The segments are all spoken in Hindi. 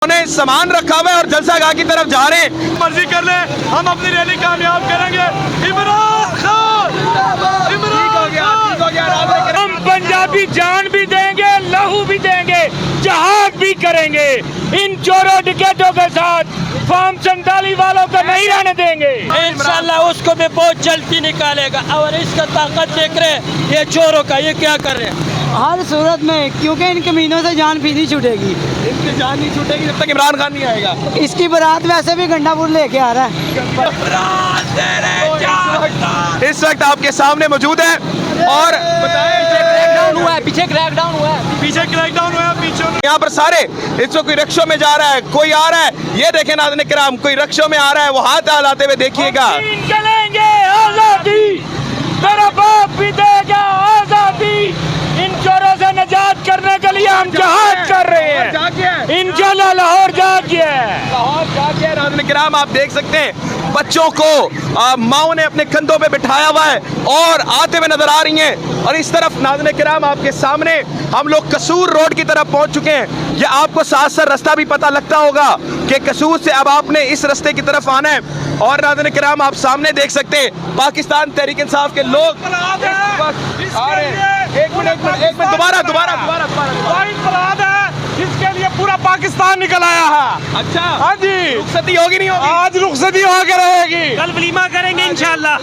उन्होंने सामान रखा हुआ है और जलसागाह की तरफ जा रहे हैं। मर्जी कर ले, हम अपनी रैली कामयाब करेंगे। इमरान खान, इमरान खान। हम पंजाबी जान भी देंगे, लहू भी देंगे, जहाद भी करेंगे। इन चोरों डिकेटों के साथ फॉर्म 47 वालों को नहीं रहने देंगे। इंशाल्लाह उसको भी बहुत जल्दी निकालेगा। और इसका ताकत देख रहे ये चोरों का, ये क्या कर रहे हैं हर सूरत में, क्योंकि इन कमीनों से जान भी नहीं छूटेगी। इनकी जान नहीं छूटेगी जब तक इमरान खान नहीं आएगा। इसकी बारात वैसे भी गंडापुर लेके आ रहा है। इस वक्त आपके सामने मौजूद है और पीछे क्रैकडाउन हुआ है, पीछे क्रैकडाउन हुआ, पीछे यहाँ पर सारे इस वक्त कोई रिक्शों में जा रहा है, कोई आ रहा है। ये देखें नाज़रीन किराम, कोई रिक्शों में आ रहा है, वो हाथ हिलाते हुए देखिएगा। चलेंगे आजादी, मेरा बाप भी देगा आजादी। इन चोरों से निजात करने के लिए हम जहाद कर रहे हैं। इंशाल्लाह लाहौर जाग गया है। लाहौर जाग गया है। नाज़रीन किराम आप देख सकते हैं बच्चों को माओ ने अपने कंधों पे बिठाया हुआ है और आते हुए नजर आ रही हैं। और इस तरफ नाज़रीन किराम आपके सामने हम लोग कसूर रोड की तरफ पहुंच चुके हैं। ये आपको साथ साथ रास्ता भी पता लगता होगा कि कसूर से अब आपने इस रास्ते की तरफ आना है। और नाज़रीन किराम आप सामने देख सकते हैं पाकिस्तान तहरीक इंसाफ के लोग आ रहे हैं। एक मिनट दोबारा जिसके लिए पूरा पाकिस्तान निकल आया है। अच्छा, हाँ जी, रुखसती होगी नहीं होगी? आज रुखसती होकर रहेगी। कल वलीमा करेंगे इंशाल्लाह।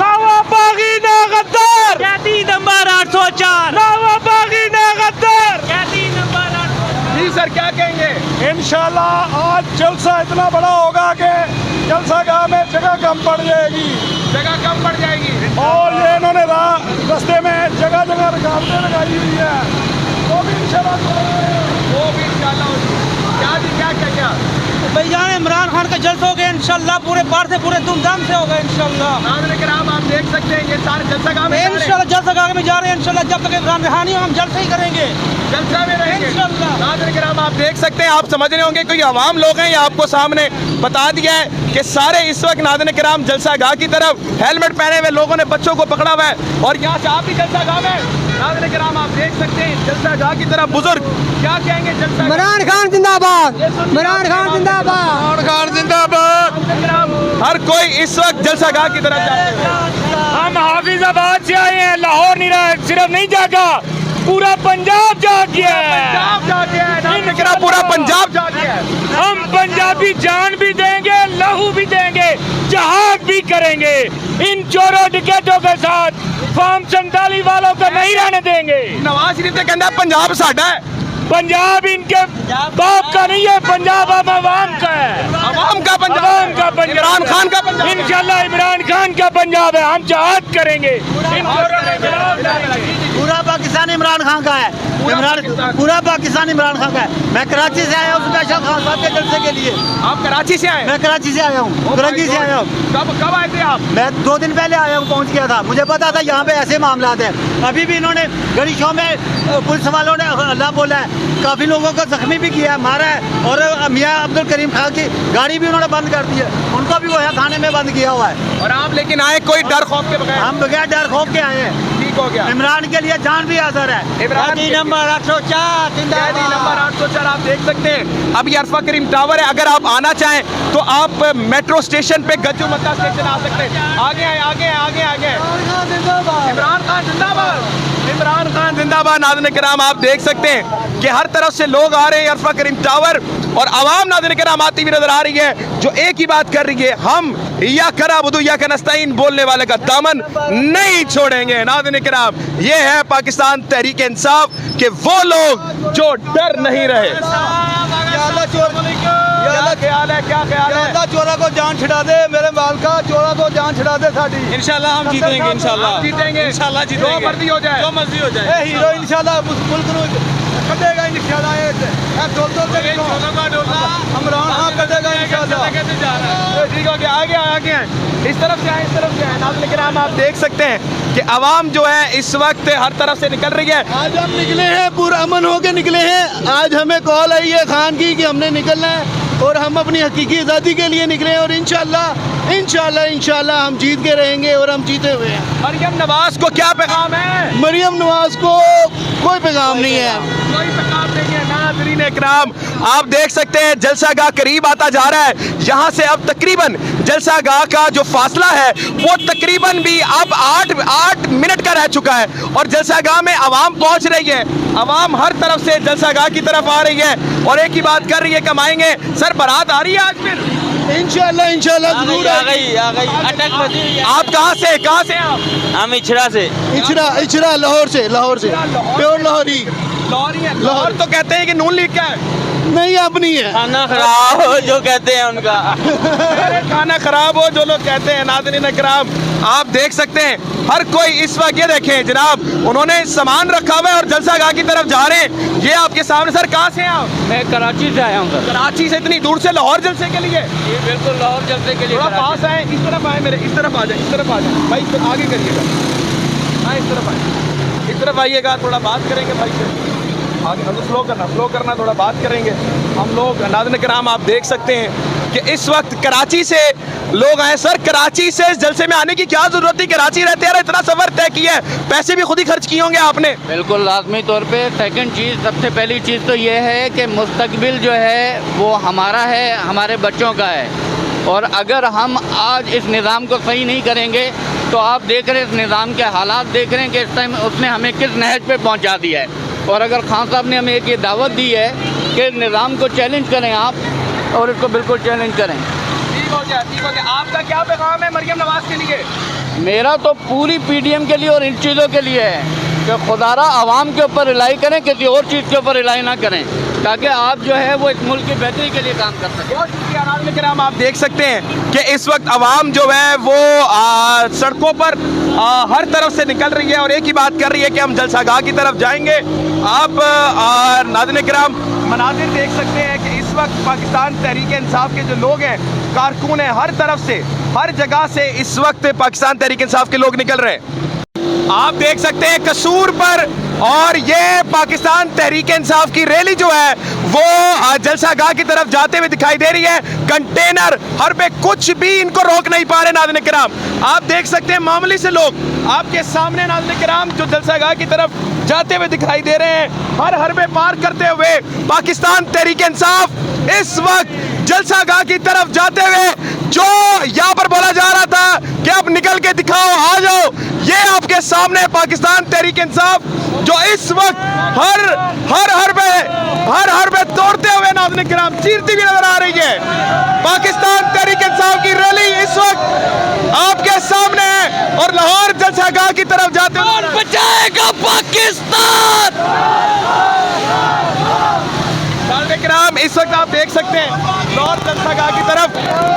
नवाबागी ने गद्दार, कैदी नंबर 804, नवाबागी ने गद्दार। कैदी नंबर 804। जी सर, क्या कहेंगे? इंशाल्लाह आज जलसा इतना बड़ा होगा कि जलसागाह में जगह कम पड़ जाएगी। जगह कम पड़ जाएगी। और ये इन्होंने रास्ते में जगह जगह रुकावटें लगाई हुई है, वो भी इंशाल्लाह क्या भैया इमरान खान का जल्द हो गया इंशाल्लाह, पूरे बार से पूरे धूमधाम से होगा इंशाल्लाह। नाज़रीन किराम आप देख सकते हैं ये सारे जलसागाह में इंशाल्लाह जलसागाह में जा रहे हैं इंशाल्लाह। जब तक इमरान खान नहीं हम जलसा ही करेंगे जलसा में रहेंगे इंशाल्लाह। नाज़रीन किराम आप देख सकते हैं, आप समझ रहे होंगे कोई आवाम लोग हैं, ये आपको सामने बता दिया है कि सारे इस वक्त नाज़रीन किराम जलसागाह की तरफ हेलमेट पहने हुए लोगों ने बच्चों को पकड़ा हुआ है। और यहाँ से आप भी जलसागाह में नाज़रीन किराम आप देख सकते हैं जलसागाह की तरफ बुजुर्ग क्या कहेंगे? जलसा इमरान खान जिंदाबाद, इमरान खान जिंदाबाद, खान जिंदाबाद। हर कोई इस वक्त जलसागाह की तरफ जा रहा है। हम हाफिजाबाद से आए हैं, लाहौर नहीं रहा, सिर्फ नहीं जागा, पूरा पंजाब जाग गया है। पूरा पंजाब जा गया है। हम पंजाबी जान भी देंगे, लहू भी देंगे, जहाद भी करेंगे। इन चोरों डिकेटों के साथ फॉर्म 47 वालों को नहीं रहने देंगे। नवाज शरीफ ने कहना पंजाब साडा है। पंजाब इनके बाप का नहीं है, पंजाब अब अवाम का है, अवाम का पंजाब, अवाम का पंजाब, इमरान खान का पंजाब। इंशाल्लाह इमरान खान का पंजाब है। हम जहाद करेंगे। इन चोरों के खिलाफ जाएंगे। पूरा पाकिस्तान इमरान खान का है। पूरा पाकिस्तान इमरान खान का है। मैं कराची से आया हूँ स्पेशल खान साहब के जलसे के लिए। आप कराची से आए? मैं कराची से आया हूँ, करंगी से आया हूँ। कब आए थे आप? मैं 2 दिन पहले आया हूँ, पहुँच गया था। मुझे पता था यहाँ पे ऐसे मामला हैं। अभी भी इन्होंने गड़ी शो में पुलिस वालों ने अल्लाह बोला है, काफ़ी लोगों को जख्मी भी किया है, मारा है। और मियाँ अब्दुल करीम खान की गाड़ी भी उन्होंने बंद कर दी है, उनको भी वो है थाने में बंद किया हुआ है। और आप लेकिन आए कोई डर खौफ के बगैर? हम बगैर डर खौफ के आए हैं। ठीक हो गया। इमरान के लिए जान भी हाजिर है। इमरान कैदी नंबर 804 कैदी नंबर 804 आप देख सकते हैं। अभी अरफा करीम टावर है, अगर आप आना चाहें तो आप मेट्रो स्टेशन पे गज्जू मक्का स्टेशन आ सकते हैं। आगे आए, आगे आए, आगे आगे। इमरान खान जिंदाबाद, इमरान खान जिंदाबाद। नाज़रीन किराम आप देख सकते हैं कि हर तरफ से लोग आ रहे हैं अरफा करीम टावर, और आवाम नाज़रीन किराम आती हुई नजर आ रही है जो एक ही बात कर रही है, हम या करा बुदू या नस्ताइन बोलने वाले का दामन नहीं छोड़ेंगे। नाज़रीन किराम ये है पाकिस्तान तहरीक इंसाफ के वो लोग जो डर नहीं रहे। क्या ख्याल है? चोरा को जान छिड़ा दे, मेरे माल का चोरा को जान छिड़ा दे साडी। इंशाल्लाह हम जीतेंगे, इंशाल्लाह जीतेंगे, इंशाल्लाह जीतेंगे। जो मर्जी हो जाए, जो मर्जी हो जाए। हीरो इंशाल्लाह मुल्क को कटेगा इंशाल्लाह। ये इमरान खान कटेगा इंशाल्लाह। ठीक हो गया, आगे आगे आए, इस तरफ से आए, इस तरफ से आए। नाज़रीन किराम आप देख सकते हैं कि आवाम जो है इस वक्त हर तरफ से निकल रही है। आज हम निकले हैं, पूरा अमन होके निकले हैं। आज हमें कॉल आई है खान की कि हमने निकलना है, और हम अपनी हकीकी आज़ादी के लिए निकले हैं। और इंशाल्लाह इंशाल्लाह इंशाल्लाह हम जीत के रहेंगे, और हम जीते हुए हैं। मरियम नवाज को क्या पैगाम है? मरियम नवाज को कोई पैगाम नहीं है। कोई पैगाम नहीं है ना। नाज़रीन इकराम, आप देख सकते हैं जलसागाह करीब आता जा रहा है। यहाँ से अब तकरीबन जलसागाह का जो फासला है वो तकरीबन भी अब 8 मिनट का रह चुका है और जलसागाह में आवाम पहुँच रही है। आवाम हर तरफ से जलसागाह की तरफ आ रही है और एक ही बात कर रही है, कमाएंगे। सर बारात आ रही है आज फिर? इंशाल्लाह जरूर आ गई अटक बजी। आप कहाँ से आप? हम इछड़ा से। इचरा लाहौर से प्योर लाहौरी। लाहौर तो कहते हैं कि नून लीग का है। नहीं अपनी है। खाना खराब हो जो कहते हैं उनका। खाना खराब हो जो लोग कहते हैं। नाज़रीन इकराम, आप देख सकते हैं हर कोई इस वक्त, ये देखें जनाब, उन्होंने सामान रखा हुआ है और जलसागाह की तरफ जा रहे हैं। ये आपके सामने। सर कहाँ से हैं आप? मैं कराची से आया हूँ सर। कराची से इतनी दूर से लाहौर जलसे के लिए? ये बिल्कुल लाहौर जलसे के लिए। थोड़ा पास आए, इस तरफ आए मेरे, इस तरफ आ जाए, इस तरफ आ जाए भाई, तो आगे करिएगा। हाँ इस तरफ आए, इस तरफ आइएगा, थोड़ा बात करेंगे भाई से। आगे हम स्लो करना थोड़ा बात करेंगे हम लोग। नाज़रीन किराम, आप देख सकते हैं कि इस वक्त कराची से लोग आए। सर कराची से जलसे में आने की क्या जरूरत थी? कराची रहते हैं, इतना सफर तय किया है, पैसे भी खुद ही खर्च किए होंगे आपने। बिल्कुल लाजमी तौर पे। सेकंड चीज़, सबसे पहली चीज़ तो ये है कि मुस्तकबिल जो है वो हमारा है, हमारे बच्चों का है। और अगर हम आज इस निज़ाम को सही नहीं करेंगे तो आप देख रहे हैं इस निज़ाम के हालात देख रहे हैं कि इस टाइम उसने हमें किस नहज पे पहुंचा दिया है। और अगर खान साहब ने हमें एक ये दावत दी है कि निज़ाम को चैलेंज करें आप, और इसको बिल्कुल चैलेंज करें। ठीक हो गया। आपका क्या पैगाम है मरियम नवाज के लिए? मेरा तो पूरी पीडीएम के लिए और इन चीज़ों के लिए है कि खुदारा आवाम के ऊपर रिलाई करें, किसी और चीज़ के ऊपर रिलाई ना करें, ताकि आप जो है वो इस मुल्क की बेहतरी के लिए काम कर सकें। बहुत शुक्रिया नाज़रीन किराम, आप देख सकते हैं कि इस वक्त आवाम जो है वो सड़कों पर हर तरफ से निकल रही है और एक ही बात कर रही है कि हम जलसागाह की तरफ जाएंगे। आप नाज़रीन किराम मनाज़िर देख सकते हैं कि इस वक्त पाकिस्तान तहरीक इंसाफ के जो लोग हैं, कारकुन हैं, हर तरफ से, हर जगह से इस वक्त पाकिस्तान तहरीक इंसाफ के लोग निकल रहे हैं। आप देख सकते हैं कसूर पर, और ये पाकिस्तान तहरीक इंसाफ की रैली जो है वो जलसागाह की तरफ जाते हुए दिखाई दे रही है। कंटेनर हर पे, कुछ भी इनको रोक नहीं पा रहे। नाज़रीन किराम आप देख सकते हैं मामूली से लोग आपके सामने नाज़रीन किराम जो जलसागाह की तरफ जाते हुए दिखाई दे रहे हैं, हर पे पार करते हुए पाकिस्तान तहरीक इंसाफ इस वक्त जलसागाह की तरफ जाते हुए, जो यहाँ पर बोला जा रहा था कि अब निकल के दिखाओ, आ जाओ, ये आपके सामने पाकिस्तान तहरीक इंसाफ जो इस वक्त हर पे तोड़ते हुए नाज़रीन किराम चीरती हुई नजर आ रही है। पाकिस्तान तहरीक इंसाफ की रैली इस वक्त आपके सामने है और लाहौर जलसागाह की तरफ जाते हुए बचाएगा पाकिस्तान। नाज़रीन किराम इस वक्त आप देख सकते हैं लाहौर जलसागाह की तरफ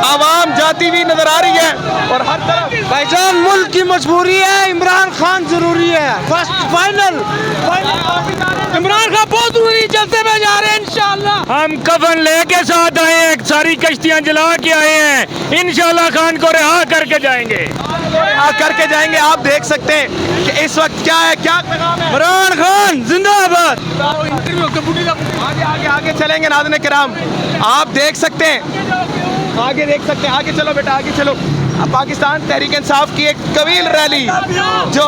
आवाम जाती हुई नजर आ रही है और हर तरफ भाईजान मुल्क की मजबूरी है, इमरान खान जरूरी है। फर्स्ट फाइनल इमरान खान बहुत जरूरी जलसे में जा रहे हैं। इंशाल्लाह हम कफन लेके साथ आए हैं, सारी कश्तियां जला के आए हैं। इंशाल्लाह खान को रिहा करके जाएंगे, करके जाएंगे। आप देख सकते हैं कि इस वक्त क्या है, क्या पैगाम है। इमरान खान जिंदाबाद। आगे चलेंगे नाज़रीन किराम, आप देख सकते हैं, आगे देख सकते हैं, आगे चलो बेटा, आगे चलो। पाकिस्तान तहरीक इंसाफ की एक तवील रैली जो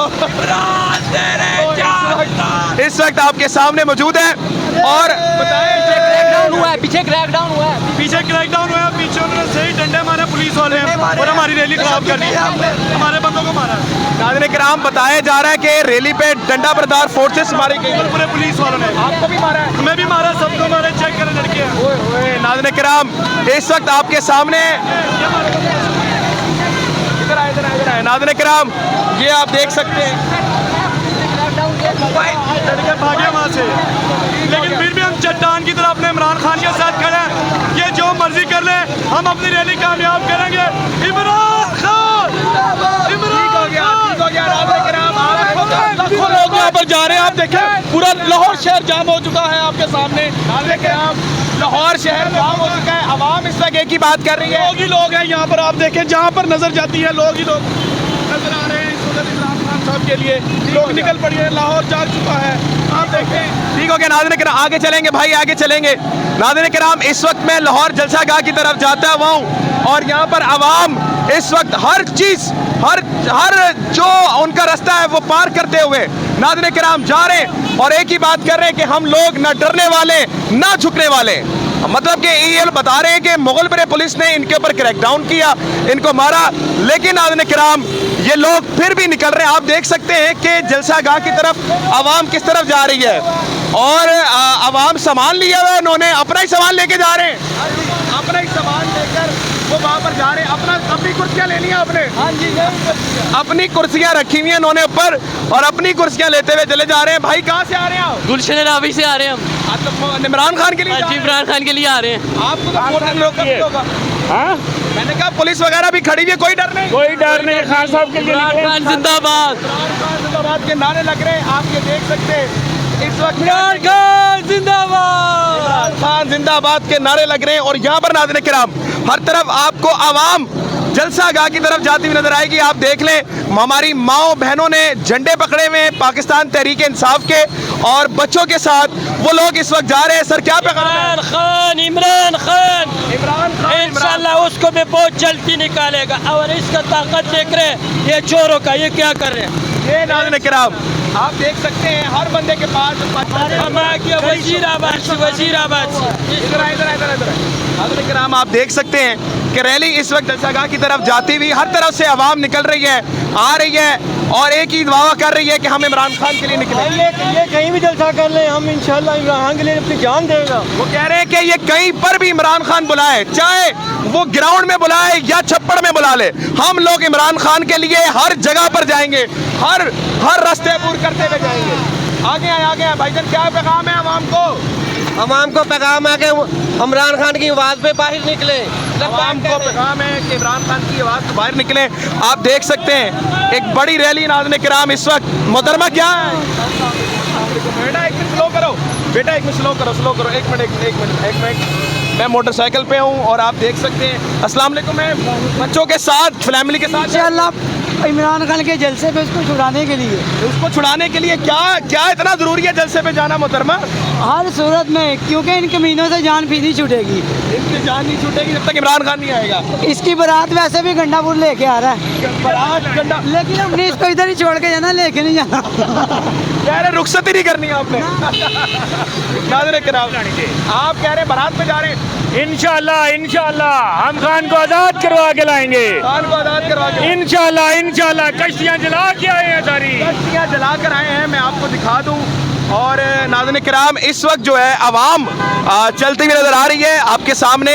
इस वक्त आपके सामने मौजूद है और पीछे क्रैकडाउन हुआ है, पीछे उन्होंने सही डंडे मारे पुलिस वाले हैं और हमारी रैली खराब कर दी, हमारे बंदों को मारा। नाज़रीन किराम बताया जा रहा है कि रैली पे डंडा बरदार फोर्सेस मारी गई, पूरे पुलिस वालों ने। आपको भी मारा है? हमें भी मारा, सबको मारे, चेक करें लड़के। नाज़रीन किराम इस वक्त आपके सामने इधर आए नाज़रीन किराम, ये आप देख सकते हैं लड़के भागे वहाँ से, लेकिन फिर भी हम चट्टान की तरह अपने इमरान खान के साथ खड़े हैं। ये जो मर्जी कर ले, हम अपनी रैली कामयाब करेंगे। इमरान खान, लाखों लोग यहाँ पर जा रहे हैं। आप देखें पूरा लाहौर शहर जाम हो चुका है आपके सामने। लाहौर शहर जाम हो चुका है, आवाम इस वक्त एक ही बात कर रही है, लोग ही लोग हैं यहाँ पर। आप देखें जहाँ पर नजर जाती है लोग ही लोग नजर आ रहे हैं। इमरान खान साहब के लिए लोग निकल पड़े हैं, लाहौर जा चुका है। आप देखें। ठीक हो गया नाज़रीन किराम, आगे चलेंगे भाई, आगे चलेंगे। नाज़रीन किराम इस वक्त मैं लाहौर जलसागाह की तरफ जाता हुआ हूँ और यहाँ पर आवाम इस वक्त हर चीज हर जो उनका रास्ता है वो पार करते हुए नाज़रीन किराम जा रहे हैं और एक ही बात कर रहे हैं कि हम लोग ना डरने वाले ना झुकने वाले। मतलब कि ये बता रहे हैं कि मुगलपुर पुलिस ने इनके ऊपर क्रैकडाउन किया, इनको मारा, लेकिन नाज़रीन किराम ये लोग फिर भी निकल रहे हैं। आप देख सकते हैं कि जलसागाह की तरफ आवाम किस तरफ जा रही है और आवाम सामान लिया हुआ है, उन्होंने अपना ही सामान लेके जा रहे हैं, अपना ही सामान लेकर वो वहाँ पर जा रहे हैं। अपनी कुर्सियाँ लेनी है आपने? हाँ जी, अपनी कुर्सियाँ रखी हुई हैं उन्होंने ऊपर और अपनी कुर्सियाँ लेते हुए चले जा रहे हैं। भाई कहाँ से आ रहे हैं आप? गुलशन रावी से आ रहे हैं हम। तो इमरान खान के लिए? जी, इमरान खान के लिए आ रहे हैं। आपको तो वोट रोका भी होगा। हाँ, मैंने कहा पुलिस वगैरह भी खड़ी हुई है, कोई डर नहीं? कोई डर नहीं, खान साहब के लिए इमरान खान जिंदाबाद, इमरान खान जिंदाबाद के नारे लग रहे हैं, आप ये देख सकते हैं इस वक्त। इमरान खान जिंदाबाद, इमरान खान जिंदाबाद के नारे लग रहे हैं और यहाँ पर नाज़रीन किराम हर तरफ आपको आवाम जलसागाह की तरफ जाती हुई नजर आएगी। आप देख लें, हमारी माओ बहनों ने झंडे पकड़े हुए हैं पाकिस्तान तहरीक इंसाफ के और बच्चों के साथ वो लोग इस वक्त जा रहे हैं। सर क्या पैगाम है? इमरान खान, इमरान खान, इमरान खान इंशाल्लाह उसको भी बहुत जल्दी निकालेगा। और इसका ताकत देख रहे हैं ये चोरों का, ये क्या कर रहे हैं। ये नाज़रीन किराम आप देख सकते हैं हर बंदे के पास वजीराबाद से, वजीराबाद से। नाज़रीन किराम आप देख सकते हैं कि रैली इस वक्त जलसागाह की तरफ जाती हुई हर तरफ से आवाम निकल रही है, आ रही है और एक ही दावा कर रही है कि हम इमरान खान के लिए निकले। ये कहीं भी जलसा कर ले, हम इंशाल्लाह इमरान खान के लिए अपनी जान देगा। वो कह रहे हैं कि ये कहीं पर भी इमरान खान बुलाए, चाहे वो ग्राउंड में बुलाए या छप्पड़ में बुला ले, हम लोग इमरान खान के लिए हर जगह पर जाएंगे, हर रास्ते पूर करते हुए जाएंगे। आगे आए भाईजान, क्या पैगाम है आवाम को? अवाम को पैगाम है कि इमरान खान की आवाज़ पे बाहर निकले। आवाम को पैगाम है कि इमरान खान की आवाज़ से बाहर निकले। आप देख सकते हैं एक बड़ी रैली नाज़रीन किराम इस वक्त। मोहतरमा क्या है? बेटा एक मिनट स्लो करो, बेटा एक मिनट स्लो करो, एक मिनट। मैं मोटरसाइकिल पे हूँ और आप देख सकते हैं। अस्सलाम वालेकुम। मैं बच्चों के साथ, फैमिली के साथ इंशाअल्लाह इमरान खान के जलसे पे उसको छुड़ाने के लिए, क्या इतना जरूरी है जलसे पे जाना मोहतरमा? हर सूरत में, क्योंकि इन कमीनों से जान भी नहीं छूटेगी। इनकी जान नहीं छूटेगी जब तक इमरान खान नहीं आएगा। इसकी बारात वैसे भी गंडापुर लेके आ रहा है, बारात लेकिन हमने इसको इधर ही छोड़ के जाना, लेके नहीं जाना। कह रहे रुखसत ही नहीं करनी आपने। नाज़रीन किराम आप कह रहे बारात पे जा रहे हैं, इंशाल्लाह हम खान को आजाद करवा के लाएंगे। खान को आजाद करवा के इंशाल्लाह कश्तियाँ जला के आए हैं, सारी कश्तियाँ जला कर आए हैं। मैं आपको दिखा दूं। और नाज़रीन किराम इस वक्त जो है आवाम चलती हुई नज़र आ रही है आपके सामने।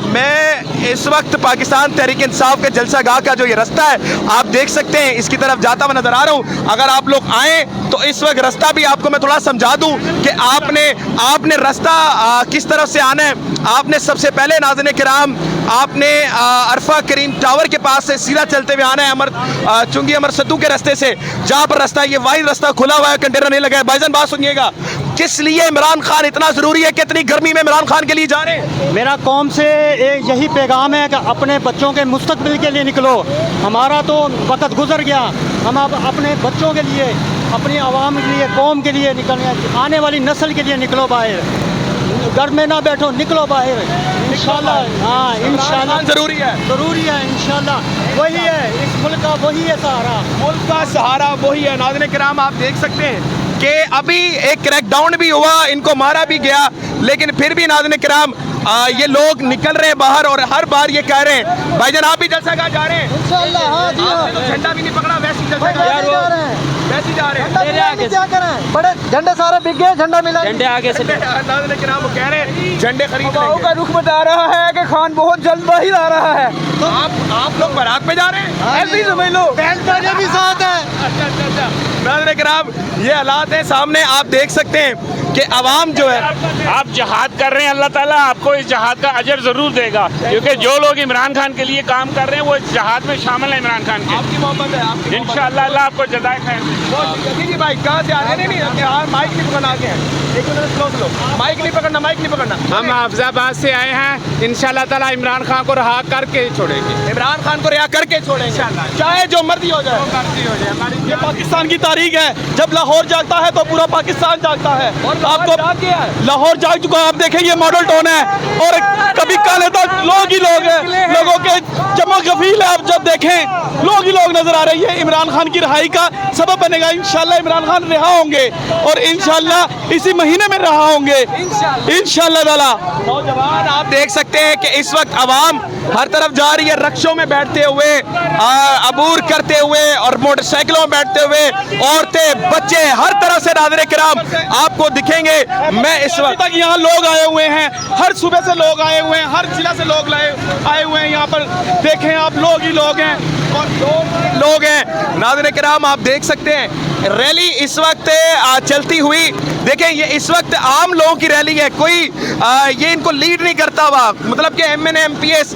मैं इस वक्त पाकिस्तान तहरीक इंसाफ के जलसागाह का जो ये रास्ता है आप देख सकते हैं, इसकी तरफ जाता हुआ नज़र आ रहा हूँ। अगर आप लोग आएँ तो इस वक्त रास्ता भी आपको मैं थोड़ा समझा दूँ कि आपने रास्ता किस तरफ से आना है। आपने सबसे पहले नाज़रीन किराम आपने अरफा करीम टावर के पास से सीधा चलते हुए आना है चुंगी अमर सद्दू के रास्ते से, जहाँ पर रास्ता ये वाइड रास्ता खुला हुआ है, कंटेनर नहीं लगा है। भाईजान बात सुनिएगा, किस लिए इमरान खान इतना जरूरी है, कितनी गर्मी में इमरान खान के लिए जा रहे हैं? मेरा कौम से यही पैगाम है कि अपने बच्चों के मुस्तकबिल के लिए निकलो। हमारा तो वक्त गुजर गया, हम अब अपने बच्चों के लिए, अपनी आवाम के लिए, कौम के लिए निकलने, आने वाली नस्ल के लिए निकलो बाहर। घर में ना बैठो, निकलो बाहर इंशाल्लाह। हाँ इंशाल्लाह जरूरी है इंशाल्लाह। वही है इस मुल्क का, वही है सहारा, मुल्क का सहारा वही है। नाज़रीन किराम आप देख सकते हैं कि अभी एक क्रैकडाउन भी हुआ, इनको मारा भी गया, लेकिन फिर भी नाज़रीन किराम ये लोग निकल रहे हैं बाहर और हर बार ये कह रहे हैं। भाईजान आप भी जलसागाह जा रहे हैं? इंशाअल्लाह। हाँ जी, आपने तो झंडा भी नहीं पकड़ा, वैसे ही जलसागाह वैसे ही जा रहे हैं। क्या करें, बड़े झंडे सारे बिक गए, झंडा मिला, झंडे आगे से नाज़रीन किराम वो कह रहे हैं झंडे खरीद का रुख बता रहा है कि खान बहुत जल्द बाहर आ रहा है। तो आप लोग बारात पे जा रहे हैं? ऐसे ही समझ लो, भी साथ है। अच्छा। नाज़रीन किराम ये हालात है सामने, आप देख सकते हैं कि आवाम जो है आप जहाद कर रहे हैं, अल्लाह ताला आपको इस जहाद का अजर जरूर देगा, क्योंकि जो लोग इमरान खान के लिए काम कर रहे हैं वो इस जहाद में शामिल है इमरान खान के। आपकी मोहब्बत है, आपकी इंशाअल्लाह अल्लाह आपको जज़ाए खैर। जी भाई कहाँ से आ रहे हैं? नहीं माइक नहीं पकड़ना, आगे हैं, एक मिनट स्लो माइक नहीं पकड़ना। हम हाफिजाबाद से आए हैं, इंशाल्लाह ताला इमरान खान को रहा करके छोड़ेंगे। इमरान खान को रिहा करके छोड़ेंगे, चाहे जो मर्जी हो जाए। ये पाकिस्तान की तारीख है, जब लाहौर जागता है तो पूरा पाकिस्तान जागता है। आपको लाहौर जाग चुका है, आप देखें ये मॉडल टाउन है और कभी काले तो लोग ही लोग हैं, लोगों के जमा लोगों का फील है, आप जब देखें लोग ही लोग नजर आ रही है। इमरान खान की रिहाई का सबब बनेगा। इंशाल्लाह इमरान खान रिहा होंगे और इंशाल्लाह इसी महीने में रहा होंगे इंशाल्लाह ताला। नौजवान आप देख सकते हैं कि इस वक्त आवाम हर तरफ जा रही है, रक्षों में बैठते हुए, अबूर करते हुए और मोटरसाइकिलों में बैठते हुए, औरतें बच्चे हर तरह से नाज़रीन किराम आपको दिखेंगे। मैं इस वक्त तक यहाँ लोग आए हुए हैं, हर सुबह से लोग आए हुए हैं, हर जिला से लोग आए हुए हैं। यहाँ पर देखें आप लोग ही लोग हैं और लोग हैं। नाज़रीन किराम आप देख सकते हैं रैली इस वक्त चलती हुई। देखें ये इस वक्त आम लोगों की रैली है, कोई ये इनको लीड नहीं करता हुआ, मतलब कि MNA MPS